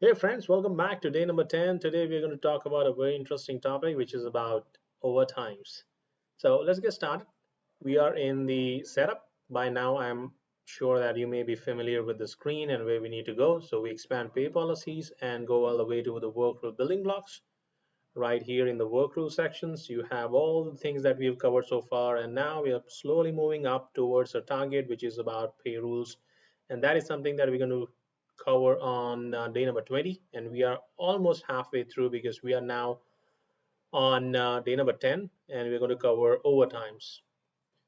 Hey friends, welcome back to day number 10. Today we're going to talk about a very interesting topic which is about overtimes. So let's get started. We are in the setup. By now I'm sure that you may be familiar with the screen and where we need to go. So we expand pay policies and go all the way to the work rule building blocks. Right here in the work rule sections, you have all the things that we've covered so far, and now we are slowly moving up towards a target which is about pay rules, and that is something that we're going to cover on day number 20, and we are almost halfway through because we are now on day number 10, and we're going to cover overtimes.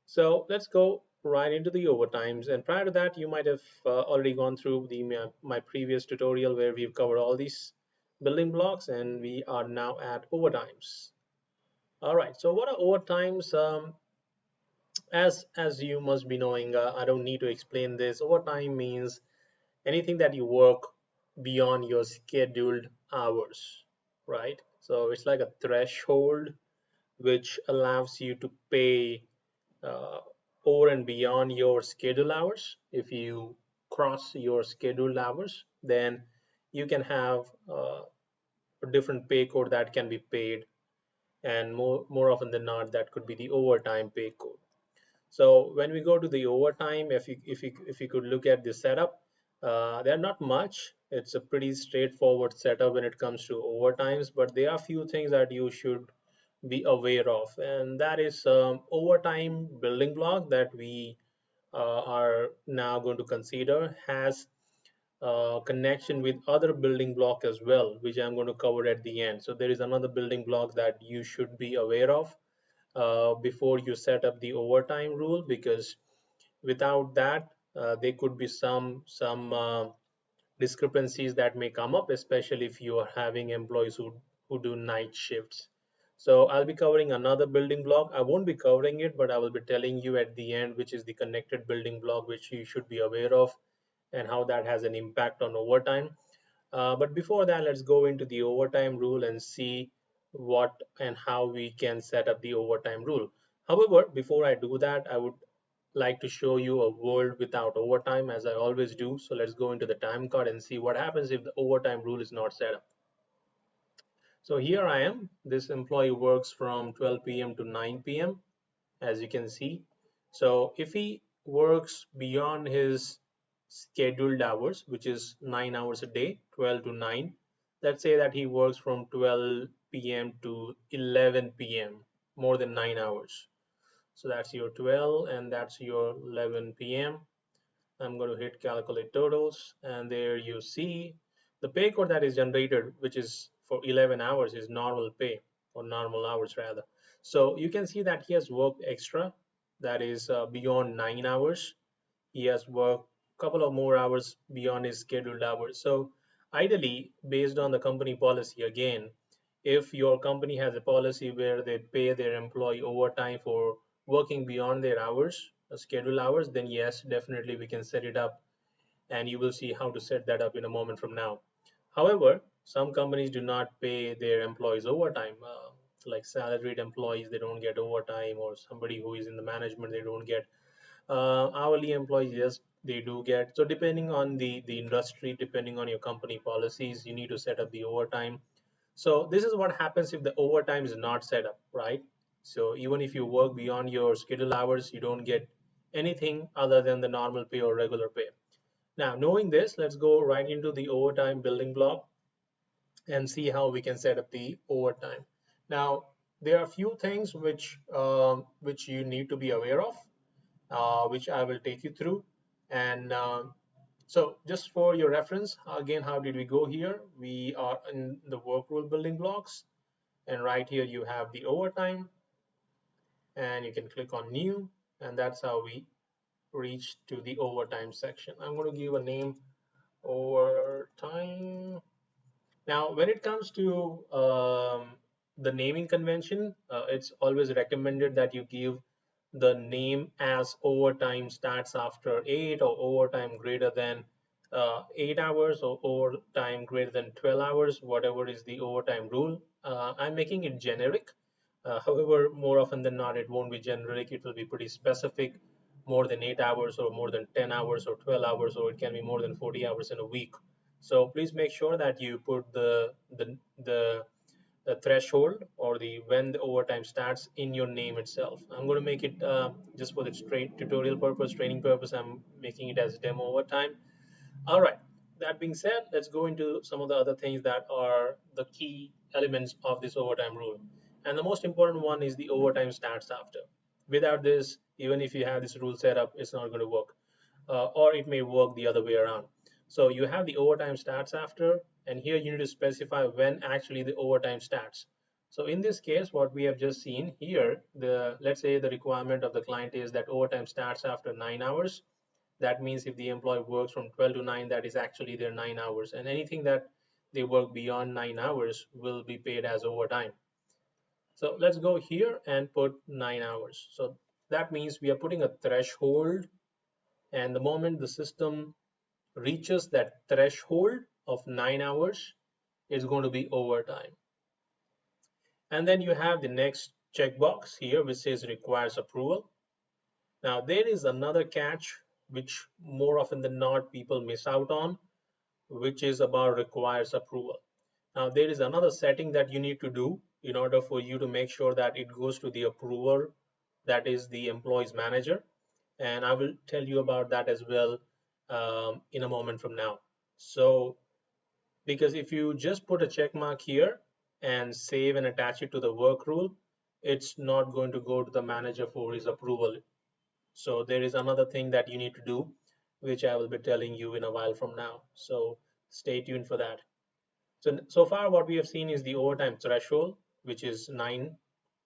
So let's go right into the overtimes, and prior to that you might have already gone through my previous tutorial where we've covered all these building blocks, and we are now at overtimes. All right, so what are overtimes? As you must be knowing, I don't need to explain this. Overtime means anything that you work beyond your scheduled hours, right? So it's like a threshold which allows you to pay uh, over and beyond your scheduled hours. If you cross your scheduled hours, then you can have a different pay code that can be paid, and more often than not, that could be the overtime pay code. So when we go to the overtime, if you could look at the setup, they're not much. It's a pretty straightforward setup when it comes to overtimes, but there are a few things that you should be aware of, and that is overtime building block that we are now going to consider has connection with other building block as well, which I'm going to cover at the end. So there is another building block that you should be aware of before you set up the overtime rule, because without that there could be some discrepancies that may come up, especially if you are having employees who do night shifts. So I'll be covering another building block. I won't be covering it, but I will be telling you at the end which is the connected building block which you should be aware of and how that has an impact on overtime. But before that, let's go into the overtime rule and see what and how we can set up the overtime rule. However, before I do that, I would like to show you a world without overtime, as I always do. So let's go into the time card and see what happens if the overtime rule is not set up. So here I am. This employee works from 12 p.m. to 9 p.m., as you can see. So if he works beyond his scheduled hours, which is 9 hours a day, 12 to 9, let's say that he works from 12 p.m. to 11 p.m., more than 9 hours. So that's your 12 and that's your 11 p.m. I'm going to hit calculate totals, and there you see the pay code that is generated, which is for 11 hours, is normal pay, or normal hours rather. So you can see that he has worked extra, that is beyond 9 hours. He has worked a couple of more hours beyond his scheduled hours. So ideally, based on the company policy, again, if your company has a policy where they pay their employee overtime for working beyond their hours, scheduled hours, then yes, definitely we can set it up, and you will see how to set that up in a moment from now. However, some companies do not pay their employees overtime. Like salaried employees, they don't get overtime, or somebody who is in the management, they don't get hourly employees. Yes, they do get. So depending on the industry, depending on your company policies, you need to set up the overtime. So this is what happens if the overtime is not set up, right? So even if you work beyond your scheduled hours, you don't get anything other than the normal pay or regular pay. Now, knowing this, let's go right into the overtime building block and see how we can set up the overtime. Now, there are a few things which you need to be aware of, which I will take you through. And so just for your reference, again, how did we go here? We are in the work rule building blocks, and right here you have the overtime, and you can click on new, and that's how we reach to the overtime section. I'm going to give a name, overtime. Now, when it comes to the naming convention, it's always recommended that you give the name as overtime starts after 8, or overtime greater than 8 hours, or overtime greater than 12 hours, whatever is the overtime rule. I'm making it generic. However, more often than not, it won't be generic. It will be pretty specific, more than 8 hours, or more than 10 hours, or 12 hours, or it can be more than 40 hours in a week. So please make sure that you put the threshold or the when the overtime starts in your name itself. I'm going to make it just for the straight tutorial purpose, training purpose. I'm making it as demo overtime. All right. That being said, let's go into some of the other things that are the key elements of this overtime rule. And the most important one is the overtime starts after. Without this, even if you have this rule set up, it's not going to work. Or it may work the other way around. So you have the overtime starts after, and here you need to specify when actually the overtime starts. So in this case, what we have just seen here, let's say the requirement of the client is that overtime starts after 9 hours. That means if the employee works from 12 to 9, that is actually their 9 hours, and anything that they work beyond 9 hours will be paid as overtime. So let's go here and put 9 hours. So that means we are putting a threshold, and the moment the system reaches that threshold of 9 hours, it's going to be overtime. And then you have the next checkbox here which says requires approval. Now there is another catch which more often than not people miss out on, which is about requires approval. Now there is another setting that you need to do in order for you to make sure that it goes to the approver, that is the employee's manager. And I will tell you about that as well in a moment from now. So because if you just put a check mark here and save and attach it to the work rule, it's not going to go to the manager for his approval. So there is another thing that you need to do, which I will be telling you in a while from now. So stay tuned for that. So far what we have seen is the overtime threshold, which is 9.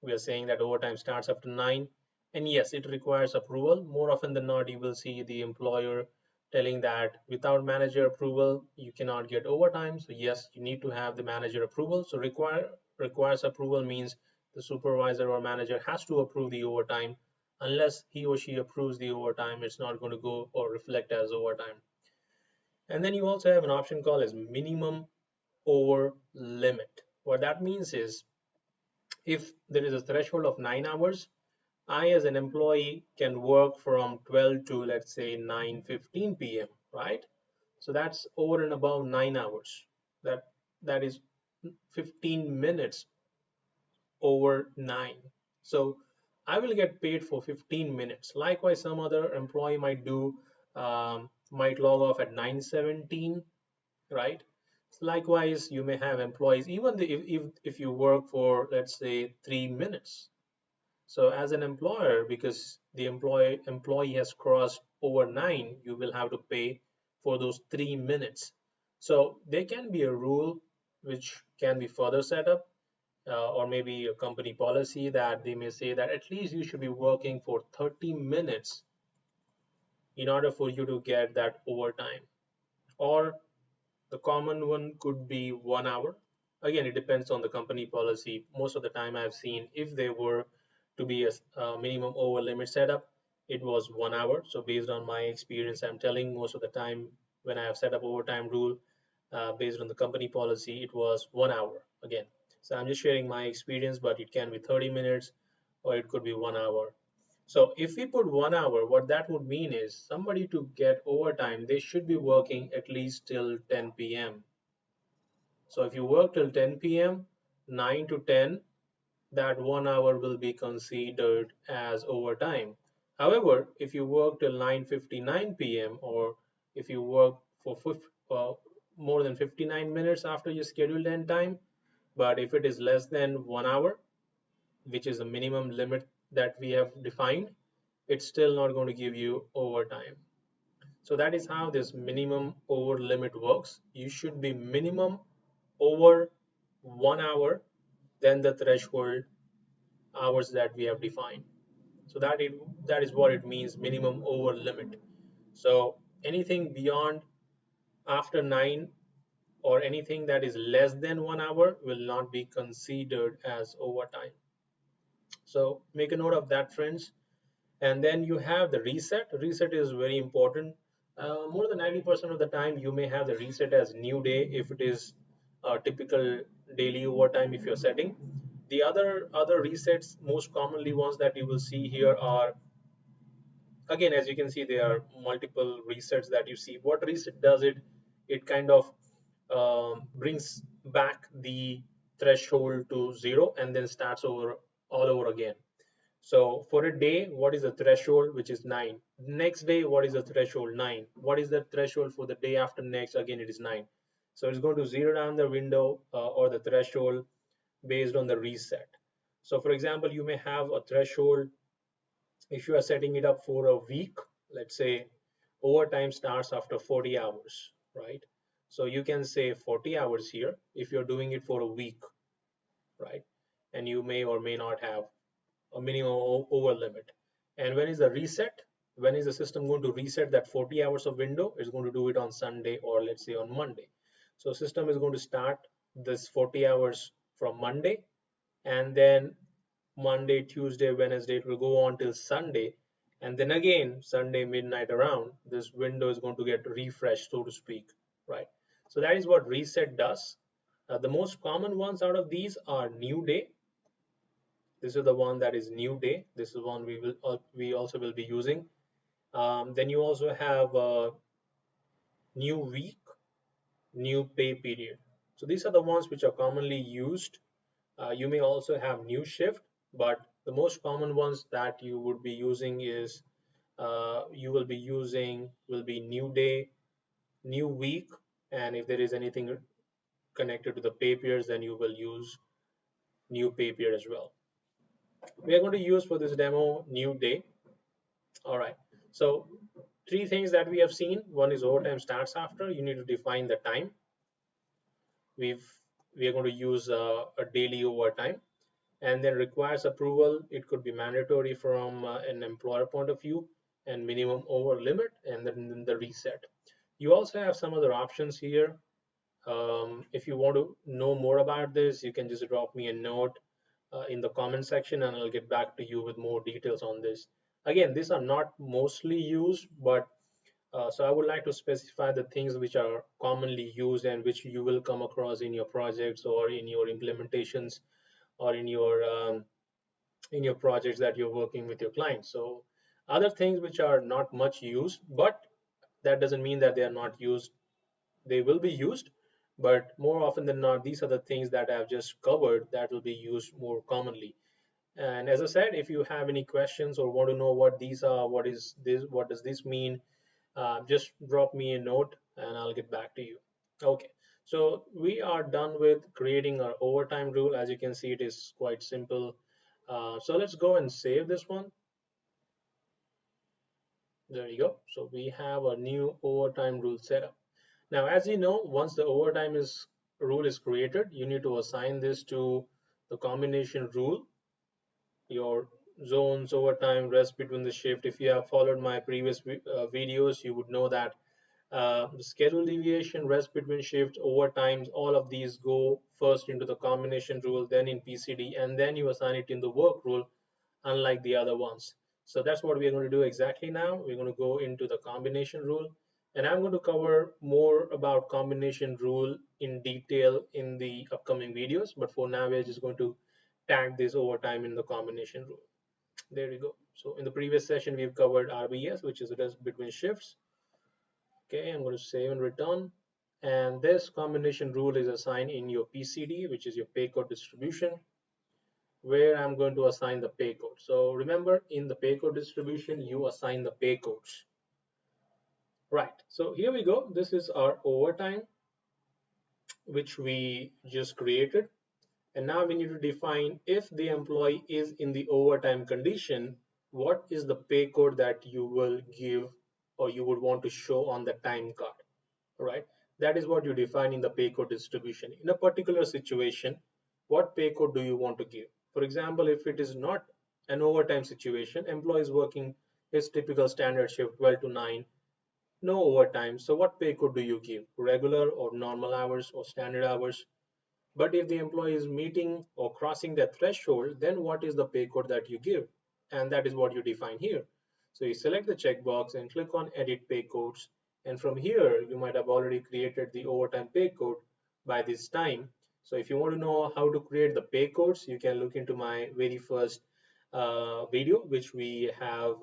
We are saying that overtime starts after 9. And yes, it requires approval. More often than not, you will see the employer telling that without manager approval, you cannot get overtime. So yes, you need to have the manager approval. So requires approval means the supervisor or manager has to approve the overtime. Unless he or she approves the overtime, it's not going to go or reflect as overtime. And then you also have an option called as minimum over limit. What that means is if there is a threshold of 9 hours, I as an employee can work from 12 to let's say 9:15 p.m. right? So that's over and above 9 hours. That is 15 minutes over 9. So I will get paid for 15 minutes. Likewise, some other employee might log off at 9:17, right? Likewise, you may have employees, even if you work for, let's say, 3 minutes. So as an employer, because the employee has crossed over 9, you will have to pay for those 3 minutes. So there can be a rule which can be further set up, or maybe a company policy that they may say that at least you should be working for 30 minutes in order for you to get that overtime. Or the common one could be 1 hour. Again, it depends on the company policy. Most of the time I've seen if they were to be a minimum over limit setup, it was 1 hour. So based on my experience, I'm telling most of the time when I have set up overtime rule based on the company policy, it was 1 hour again. So I'm just sharing my experience, but it can be 30 minutes or it could be 1 hour. So if we put 1 hour, what that would mean is somebody to get overtime, they should be working at least till 10 p.m. So if you work till 10 p.m., 9 to 10, that 1 hour will be considered as overtime. However, if you work till 9:59 p.m. or if you work for more than 59 minutes after your scheduled end time, but if it is less than 1 hour, which is the minimum limit that we have defined, it's still not going to give you overtime. So that is how this minimum over limit works. You should be minimum over 1 hour than the threshold hours that we have defined. So that is what it means, minimum over limit. So anything beyond after 9 or anything that is less than 1 hour will not be considered as overtime. So make a note of that, friends. And then you have the reset. Reset is very important. More than 90% of the time you may have the reset as new day if it is a typical daily overtime if you're setting. The other resets, most commonly ones that you will see here are, again, as you can see, there are multiple resets that you see. What reset does, it kind of brings back the threshold to 0 and then starts over all over again. So for a day, what is the threshold, which is 9? Next day, what is the threshold? 9. What is the threshold for the day after next? Again, it is 9. So it's going to zero down the window or the threshold based on the reset. So for example, you may have a threshold if you are setting it up for a week. Let's say overtime starts after 40 hours, right? So you can say 40 hours here if you're doing it for a week, right? And you may or may not have a minimum over limit. And when is the reset? When is the system going to reset that 40 hours of window? It's going to do it on Sunday or let's say on Monday. So system is going to start this 40 hours from Monday, and then Monday, Tuesday, Wednesday, it will go on till Sunday. And then again, Sunday midnight around, this window is going to get refreshed, so to speak, right? So that is what reset does. The most common ones out of these are new day. This is the one that is new day. This is one we also will be using. Then you also have new week, new pay period. So these are the ones which are commonly used. You may also have new shift, but the most common ones that you would be using is you will be using will be new day, new week, and if there is anything connected to the pay periods, then you will use new pay period as well. We are going to use for this demo new day. All right. So three things that we have seen. One is overtime starts after. You need to define the time. We've we are going to use a daily overtime, and then requires approval. It could be mandatory from an employer point of view, and minimum over limit, and then the reset. You also have some other options here. If you want to know more about this, you can just drop me a note in the comment section, and I'll get back to you with more details on this. Again, these are not mostly used, but so I would like to specify the things which are commonly used and which you will come across in your projects or in your implementations or in your projects that you're working with your clients. So other things which are not much used, but that doesn't mean that they are not used. They will be used, but more often than not, these are the things that I've just covered that will be used more commonly. And as I said, if you have any questions or want to know what these are, what is this, what does this mean, just drop me a note and I'll get back to you. Okay, so we are done with creating our overtime rule. As you can see, it is quite simple. So let's go and save this one. There you go. So we have a new overtime rule setup. Now, as you know, once the overtime is rule is created, you need to assign this to the combination rule, your zones, overtime, rest between the shift. If you have followed my previous videos, you would know that the schedule deviation, rest between shifts, overtimes, all of these go first into the combination rule, then in PCD, and then you assign it in the work rule, unlike the other ones. So that's what we're going to do exactly now. We're going to go into the combination rule, and I'm going to cover more about combination rule in detail in the upcoming videos. But for now, we're just going to tag this overtime in the combination rule. There you go. So in the previous session, we've covered RBS, which is the rest between shifts. Okay, I'm going to save and return. And this combination rule is assigned in your PCD, which is your pay code distribution, where I'm going to assign the pay code. So remember, in the pay code distribution, you assign the pay codes. Right, so here we go. This is our overtime, which we just created. And now we need to define if the employee is in the overtime condition, what is the pay code that you will give or you would want to show on the time card. Right? That is what you define in the pay code distribution. In a particular situation, what pay code do you want to give? For example, if it is not an overtime situation, employee is working his typical standard shift 12 to 9, no overtime. So what pay code do you give? Regular or normal hours or standard hours? But if the employee is meeting or crossing that threshold, then what is the pay code that you give? And that is what you define here. So you select the checkbox and click on edit pay codes. And from here, you might have already created the overtime pay code by this time. So if you want to know how to create the pay codes, you can look into my very first video, which we have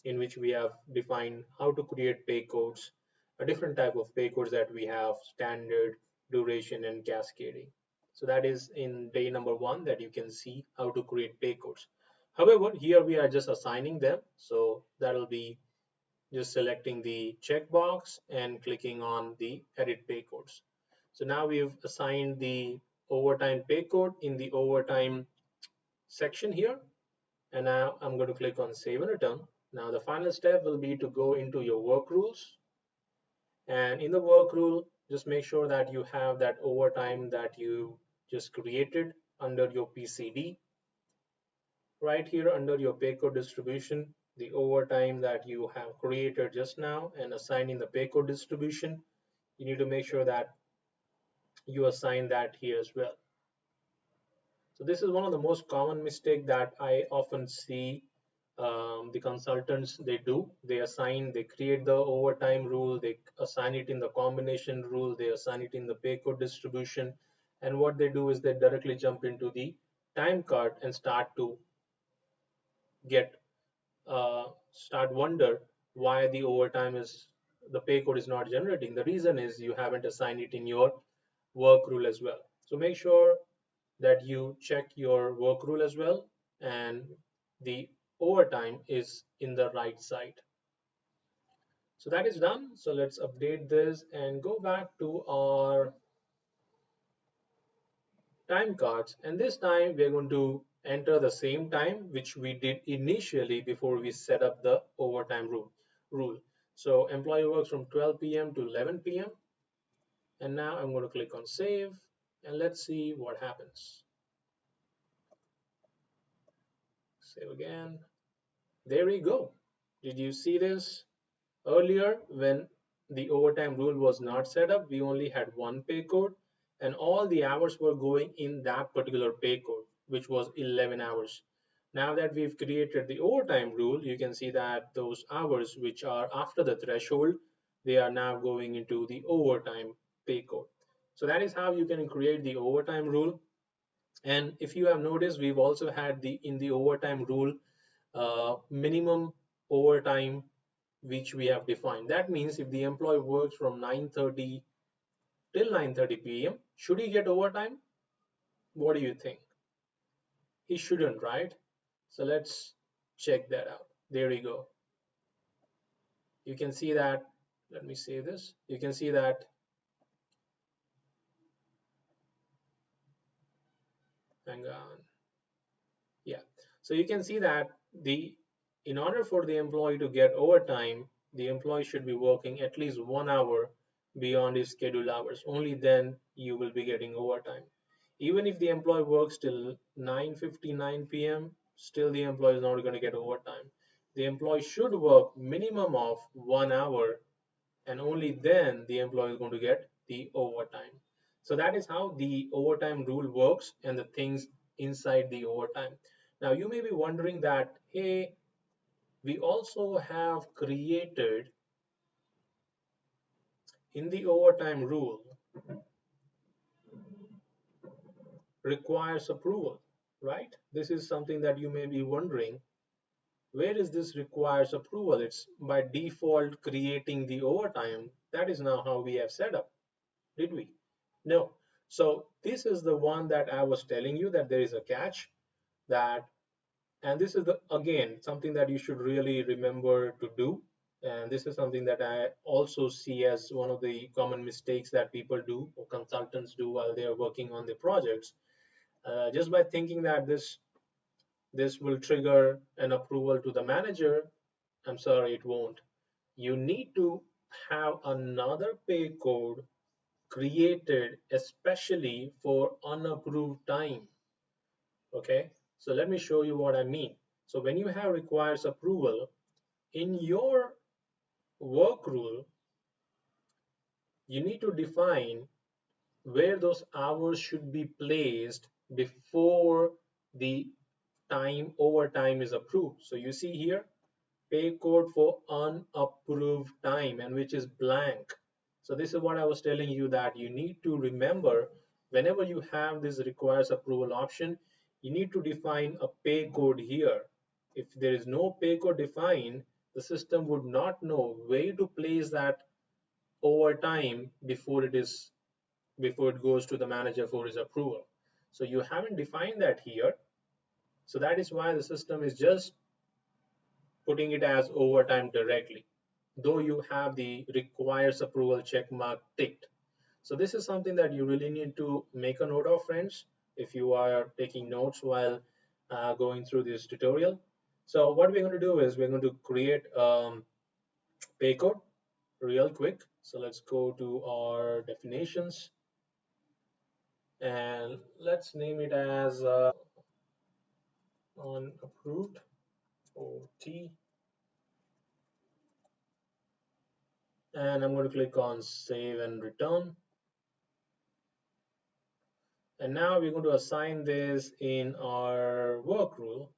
in which we have defined how to create pay codes, a different type of pay codes that we have: standard, duration, and cascading. So that is in day number one that you can see how to create pay codes. However, here we are just assigning them. So that'll be just selecting the checkbox and clicking on the edit pay codes. So now we've assigned the overtime pay code in the overtime section here. And now I'm going to click on save and return. Now the final step will be to go into your work rules. And in the work rule, just make sure that you have that overtime that you just created under your PCD. Right here under your pay code distribution, the overtime that you have created just now and assigned in the pay code distribution, you need to make sure that you assign that here as well. So this is one of the most common mistake that I often see the consultants they do. They create the overtime rule, they assign it in the combination rule, they assign it in the pay code distribution, and what they do is they directly jump into the time card and get start wonder why the overtime is the pay code is not generating. The reason is you haven't assigned it in your work rule as well. So make sure that you check your work rule as well and the overtime is in the right side. So that is done. So let's update this and go back to our time cards, and this time we're going to enter the same time which we did initially before we set up the overtime rule. So employee works from 12 p.m. to 11 p.m. and now I'm going to click on save and let's see what happens. Save again. There we go. Did you see this? Earlier, when the overtime rule was not set up, we only had one pay code and all the hours were going in that particular pay code, which was 11 hours. Now that we've created the overtime rule, you can see that those hours which are after the threshold, they are now going into the overtime pay code. So that is how you can create the overtime rule. And if you have noticed, we've also had in the overtime rule minimum overtime which we have defined. That means if the employee works from 9:30 till 9:30 p.m., should he get overtime? What do you think? He shouldn't, right? So let's check that out. There we go. You can see that. Let me save this. You can see that. Hang on. Yeah. So you can see that in order for the employee to get overtime, the employee should be working at least 1 hour beyond his scheduled hours. Only then you will be getting overtime. Even if the employee works till 9:59 p.m., still the employee is not going to get overtime. The employee should work minimum of 1 hour and only then the employee is going to get the overtime. So that is how the overtime rule works and the things inside the overtime. Now you may be wondering that, hey, we also have created in the overtime rule requires approval, right? This is something that you may be wondering. Where is this requires approval? It's by default creating the overtime. That is now how we have set up. Did we? No. So this is the one that I was telling you that there is a catch that, and this is the again something that you should really remember to do. And this is something that I also see as one of the common mistakes that people do or consultants do while they are working on the projects. Just by thinking that this will trigger an approval to the manager, I'm sorry, it won't. You need to have another pay code created especially for unapproved time. Okay, so let me show you what I mean. So when you have requires approval in your work rule, you need to define where those hours should be placed before the time overtime is approved. So you see here pay code for unapproved time and which is blank. So this is what I was telling you that you need to remember whenever you have this requires approval option, you need to define a pay code here. If there is no pay code defined, the system would not know where to place that overtime before it goes to the manager for his approval. So you haven't defined that here. So that is why the system is just putting it as overtime directly, though you have the requires approval check mark ticked. So this is something that you really need to make a note of, friends, if you are taking notes while going through this tutorial. So what we're going to do is we're going to create pay code real quick. So let's go to our definitions and let's name it as unapproved OT, and I'm going to click on save and return. And now we're going to assign this in our work rule.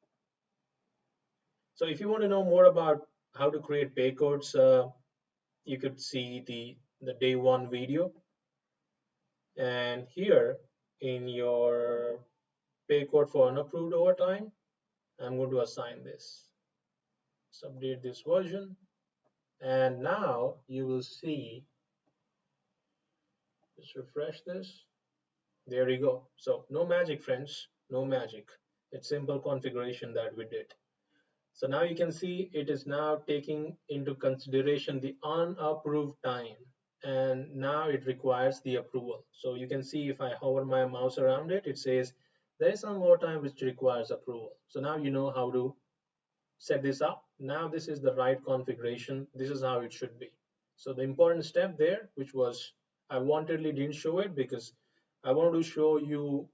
So if you want to know more about how to create pay codes, you could see the day one video. And here in your pay code for unapproved overtime, I'm going to assign this. Let's update this version. And now you will see, just refresh this. There we go. So no magic, friends, no magic. It's simple configuration that we did. So now you can see it is now taking into consideration the unapproved time, and now it requires the approval. So you can see if I hover my mouse around it, it says there is some more time which requires approval. So now you know how to set this up. Now this is the right configuration. This is how it should be. So the important step there, which was I wantedly didn't show it because I wanted to show you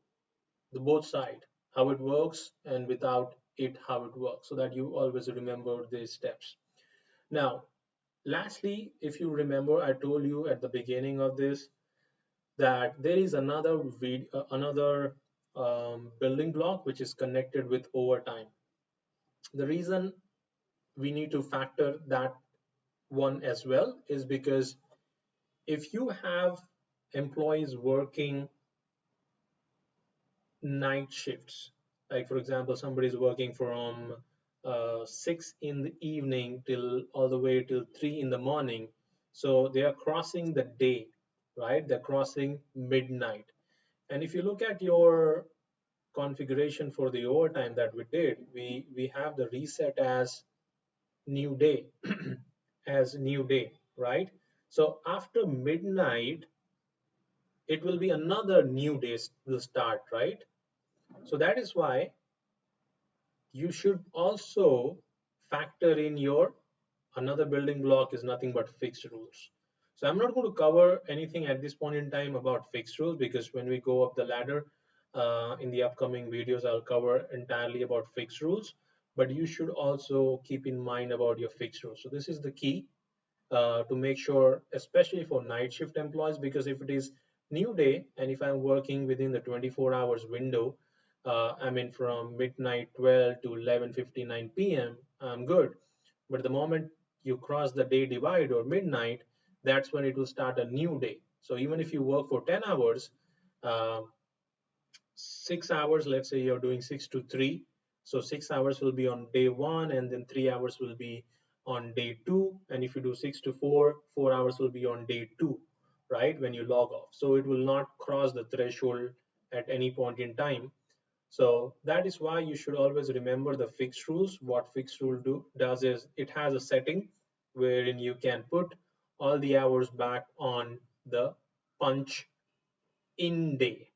the both side, how it works, and without it, how it works, so that you always remember these steps. Now, lastly, if you remember, I told you at the beginning of this that there is another building block which is connected with overtime. The reason we need to factor that one as well is because if you have employees working night shifts, like for example somebody is working from 6 in the evening till all the way till 3 in the morning, so they are crossing the day, right? They're crossing midnight. And if you look at your configuration for the overtime that we did, we have the reset as new day as new day, right? So after midnight it will be another new day will start, right? So that is why you should also factor in your another building block is nothing but fixed rules. So I'm not going to cover anything at this point in time about fixed rules, because when we go up the ladder in the upcoming videos, I'll cover entirely about fixed rules. But you should also keep in mind about your fixed rules. So this is the key to make sure, especially for night shift employees, because if it is new day and if I'm working within the 24 hours window, I mean from midnight 12 to 11:59 p.m., I'm good. But the moment you cross the day divide or midnight, that's when it will start a new day. So even if you work for 10 hours, uh, 6 hours, let's say you're doing 6 to 3, so 6 hours will be on day one, and then 3 hours will be on day two. And if you do 6 to 4, 4 hours will be on day two, right? When you log off. So it will not cross the threshold at any point in time. So that is why you should always remember the fixed rules. What fixed rule does is it has a setting wherein you can put all the hours back on the punch in day.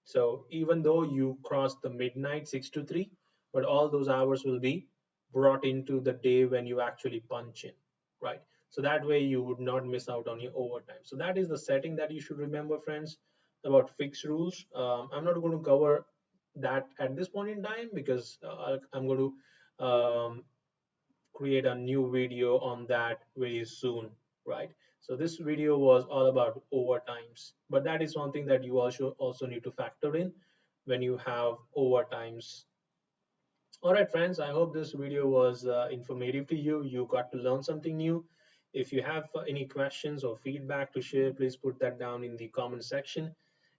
So even though you cross the midnight 6 to 3, but all those hours will be brought into the day when you actually punch in, right? So that way you would not miss out on your overtime. So that is the setting that you should remember, friends, about fixed rules. I'm not going to cover that at this point in time because I'm going to create a new video on that very soon, right? So this video was all about overtimes, but that is one thing that you also need to factor in when you have overtimes. All right, friends, I hope this video was informative to you. You got to learn something new. If you have any questions or feedback to share, please put that down in the comment section.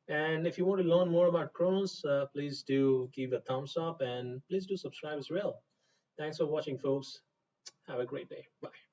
And if you want to learn more about Kronos, please do give a thumbs up and please do subscribe as well. Thanks for watching, folks. Have a great day. Bye.